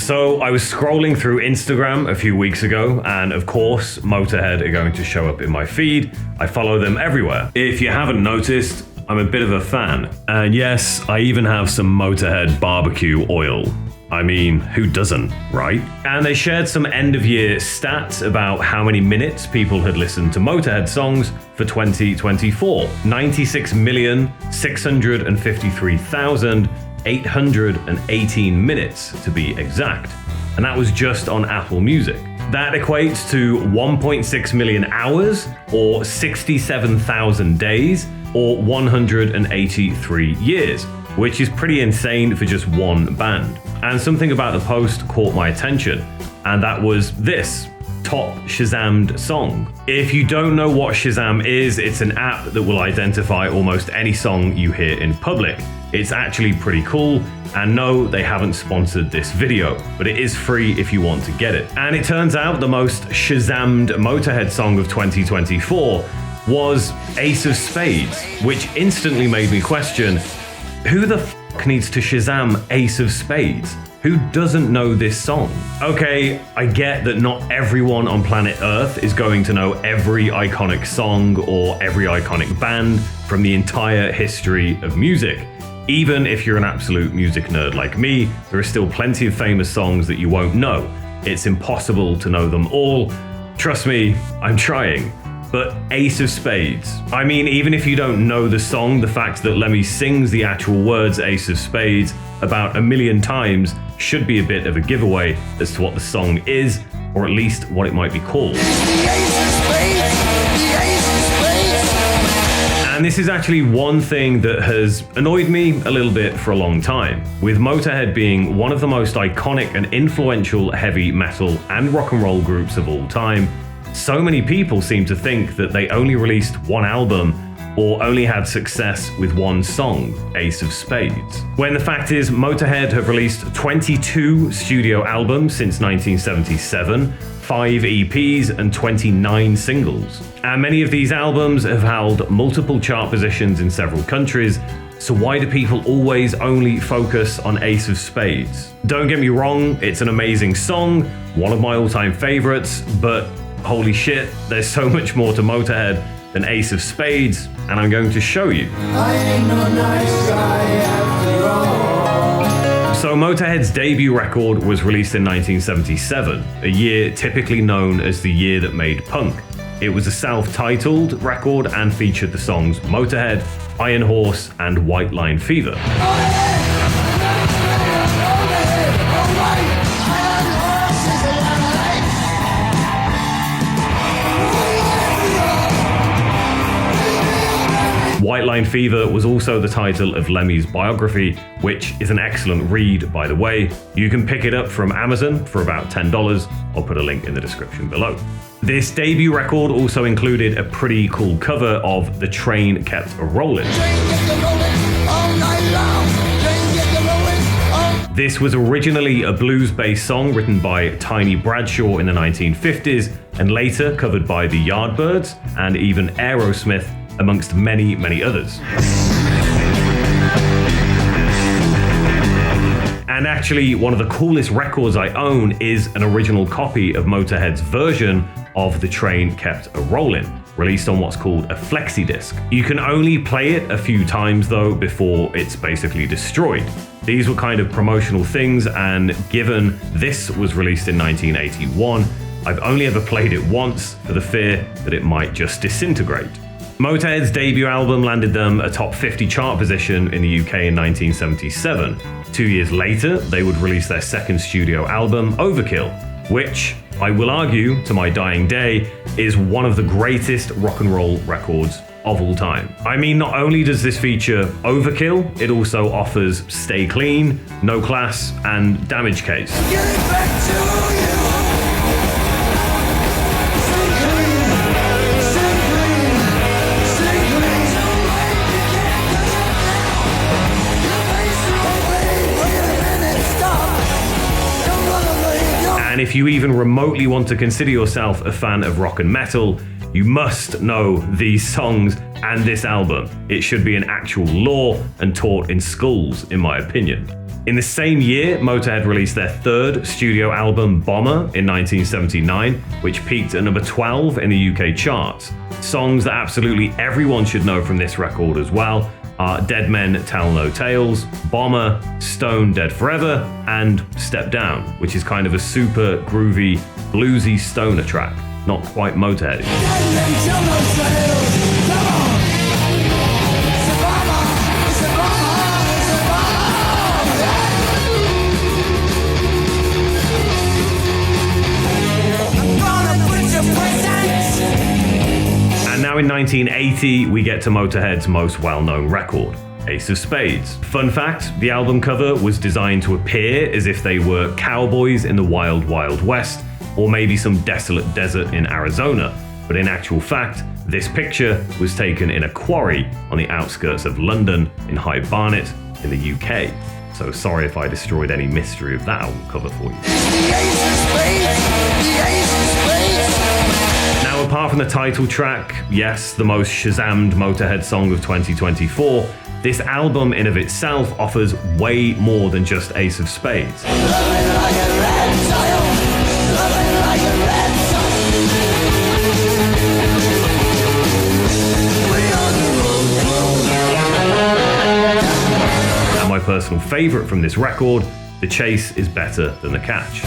So I was scrolling through Instagram a few weeks ago, and of course, Motorhead are going to show up in my feed. I follow them everywhere. If you haven't noticed, I'm a bit of a fan. And yes, I even have some Motorhead barbecue oil. I mean, who doesn't, right? And they shared some end-of-year stats about how many minutes people had listened to Motorhead songs for 2024. 96,653,818 minutes, to be exact. And that was just on AppleMusic. That equates to 1.6 million hours, or 67,000 days, or 183 years, which is pretty insane for just one band. And something about the post caught my attention, and that was this: Top Shazammed Song. If you don't know what Shazam is, it's an app that will identify almost any song you hear in public. It's actually pretty cool, and no, they haven't sponsored this video, but it is free if you want to get it. And it turns out the most Shazammed Motorhead song of 2024 was Ace of Spades, which instantly made me question, who the f needs to Shazam Ace of Spades? Who doesn't know this song? Okay, I get that not everyone on planet Earth is going to know every iconic song or every iconic band from the entire history of music. Even if you're an absolute music nerd like me, there are still plenty of famous songs that you won't know. It's impossible to know them all. Trust me, I'm trying. But Ace of Spades. I mean, even if you don't know the song, the fact that Lemmy sings the actual words Ace of Spades about 1 million times should be a bit of a giveaway as to what the song is, or at least what it might be called. And this is actually one thing that has annoyed me a little bit for a long time. With Motorhead being one of the most iconic and influential heavy metal and rock and roll groups of all time, so many people seem to think that they only released one album or only had success with one song, Ace of Spades. When the fact is, Motorhead have released 22 studio albums since 1977, 5 EPs and 29 singles. And many of these albums have held multiple chart positions in several countries, so why do people always only focus on Ace of Spades? Don't get me wrong, it's an amazing song, one of my all-time favorites, but holy shit, there's so much more to Motorhead than Ace of Spades, and I'm going to show you. I ain't no nice guy after all. So Motorhead's debut record was released in 1977, a year typically known as the year that made punk. It was a self-titled record and featured the songs Motorhead, Iron Horse, and White Line Fever. White Line Fever was also the title of Lemmy's biography, which is an excellent read, by the way. You can pick it up from Amazon for about $10. I'll put a link in the description below. This debut record also included a pretty cool cover of The Train Kept A-Rollin'. This was originally a blues-based song written by Tiny Bradshaw in the 1950s, and later covered by the Yardbirds and even Aerosmith, amongst many, many others. And actually, one of the coolest records I own is an original copy of Motorhead's version of The Train Kept A-Rollin', released on what's called a flexi disc. You can only play it a few times though before it's basically destroyed. These were kind of promotional things, and given this was released in 1981, I've only ever played it once for the fear that it might just disintegrate. Motorhead's debut album landed them a top 50 chart position in the UK in 1977. 2 years later, they would release their second studio album, Overkill, which, I will argue to my dying day, is one of the greatest rock and roll records of all time. I mean, not only does this feature Overkill, it also offers Stay Clean, No Class, and Damage Case. Get it back to you. And if you even remotely want to consider yourself a fan of rock and metal, you must know these songs and this album. It should be an actual law and taught in schools, in my opinion. In the same year, Motorhead released their third studio album, Bomber, in 1979, which peaked at number 12 in the UK charts. Songs that absolutely everyone should know from this record as well are Dead Men Tell No Tales, Bomber, Stone Dead Forever, and Step Down, which is kind of a super groovy, bluesy stoner track. Not quite Motorhead. And now in 1980, we get to Motorhead's most well-known record, Ace of Spades. Fun fact, the album cover was designed to appear as if they were cowboys in the wild, wild west, or maybe some desolate desert in Arizona. But in actual fact, this picture was taken in a quarry on the outskirts of London in High Barnet in the UK. So sorry if I destroyed any mystery of that album cover for you. Now, apart from the title track, yes, the most Shazammed Motorhead song of 2024, this album in of itself offers way more than just Ace of Spades. And my personal favourite from this record, The Chase is Better Than the Catch.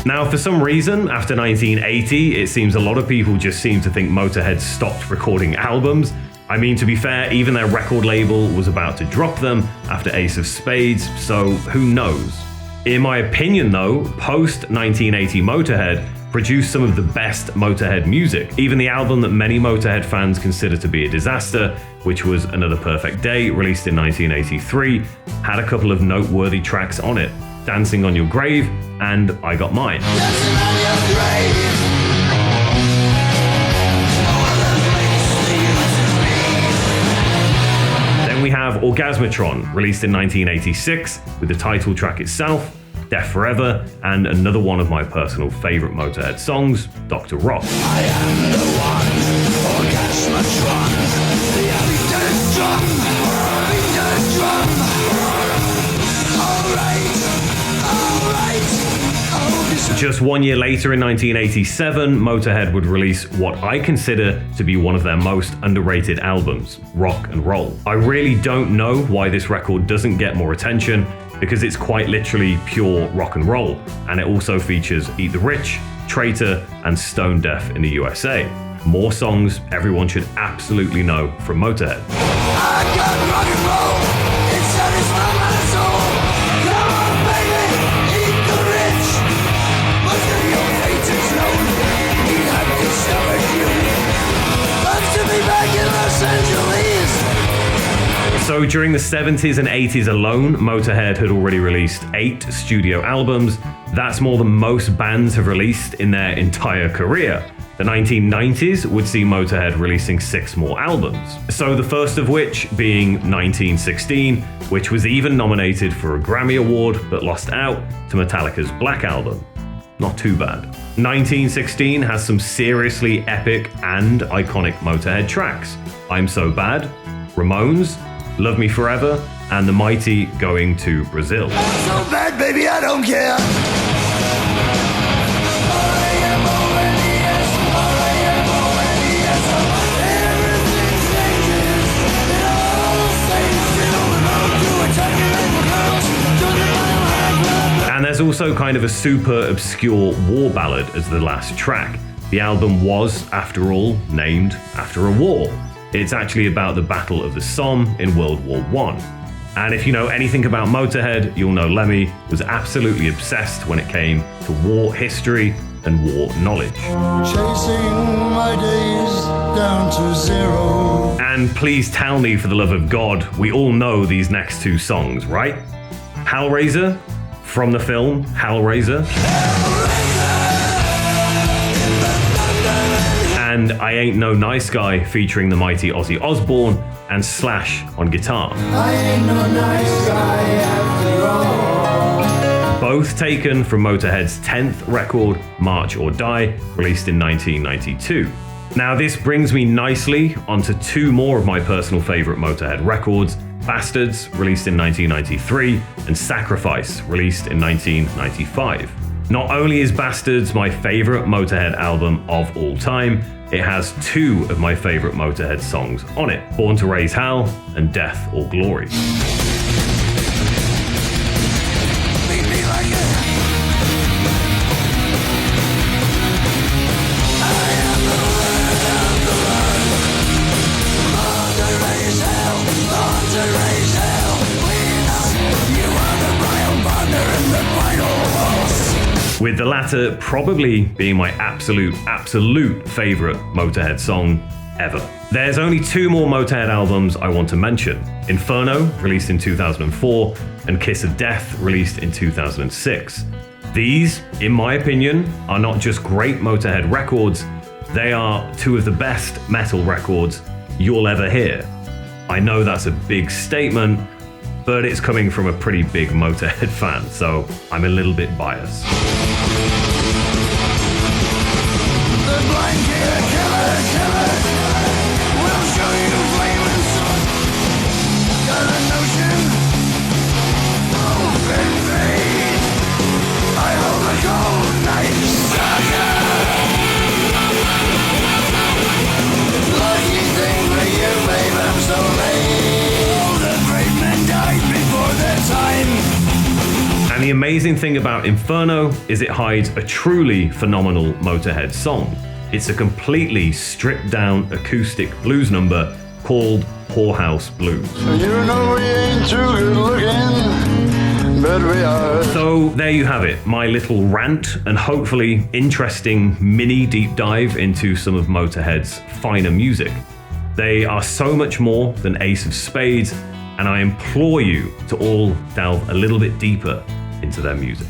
Now, for some reason, after 1980, it seems a lot of people just seem to think Motorhead stopped recording albums. I mean, to be fair, even their record label was about to drop them after Ace of Spades, so who knows? In my opinion though, post-1980 Motorhead produced some of the best Motorhead music. Even the album that many Motorhead fans consider to be a disaster, which was Another Perfect Day, released in 1983, had a couple of noteworthy tracks on it. Dancing on Your Grave, and I Got Mine. Then we have Orgasmatron, released in 1986, with the title track itself, Death Forever, and another one of my personal favourite Motorhead songs, Dr. Rock. I am the one, Orgasmatron, the evidence drum, the drum. Just 1 year later, in 1987, Motorhead would release what I consider to be one of their most underrated albums, Rock and Roll. I really don't know why this record doesn't get more attention, because it's quite literally pure rock and roll, and it also features Eat the Rich, Traitor, and Stone Deaf in the USA. More songs everyone should absolutely know from Motorhead. I got rock and roll, it satisfies my soul. Come on, baby, eat the rich. Most of your fate is known. We have discovered you. Love to be back in Los Angeles. So during the 70s and 80s alone, Motorhead had already released 8 studio albums. That's more than most bands have released in their entire career. The 1990s would see Motorhead releasing 6 more albums. So the first of which being 1916, which was even nominated for a Grammy Award but lost out to Metallica's Black Album. Not too bad. 1916 has some seriously epic and iconic Motorhead tracks. I'm So Bad, Ramones, Love Me Forever, and the mighty Going to Brazil. I'm so bad, baby, I don't care. And there's also kind of a super obscure war ballad as the last track. The album was, after all, named after a war. It's actually about the Battle of the Somme in World War I. And if you know anything about Motorhead, you'll know Lemmy was absolutely obsessed when it came to war history and war knowledge. Chasing my days down to zero. And please tell me, for the love of God, we all know these next 2 songs, right? Hellraiser, from the film Hellraiser. And I Ain't No Nice Guy, featuring the mighty Ozzy Osbourne and Slash on guitar. I ain't no nice guy after all. Both taken from Motorhead's 10th record, March or Die, released in 1992. Now this brings me nicely onto two more of my personal favorite Motorhead records, Bastards, released in 1993, and Sacrifice, released in 1995. Not only is Bastards my favorite Motorhead album of all time, it has two of my favorite Motorhead songs on it, Born to Raise Hell and Death or Glory. With the latter probably being my absolute favorite Motorhead song ever. There's only two more Motorhead albums I want to mention. Inferno, released in 2004, and Kiss of Death, released in 2006. These, in my opinion, are not just great Motorhead records, they are two of the best metal records you'll ever hear. I know that's a big statement, but it's coming from a pretty big Motorhead fan, so I'm a little bit biased. The blanket killer will show you flame and sun. Got a notion? Open fate. I hold a cold knife saga. Lucky thing for you, babe, I'm so late. All the great men died before their time. And the amazing thing about Inferno is it hides a truly phenomenal Motorhead song. It's a completely stripped down acoustic blues number called Whorehouse Blues. You know we ain't too good looking, but we are. So there you have it, my little rant and hopefully interesting mini deep dive into some of Motorhead's finer music. They are so much more than Ace of Spades, and I implore you to all delve a little bit deeper into their music.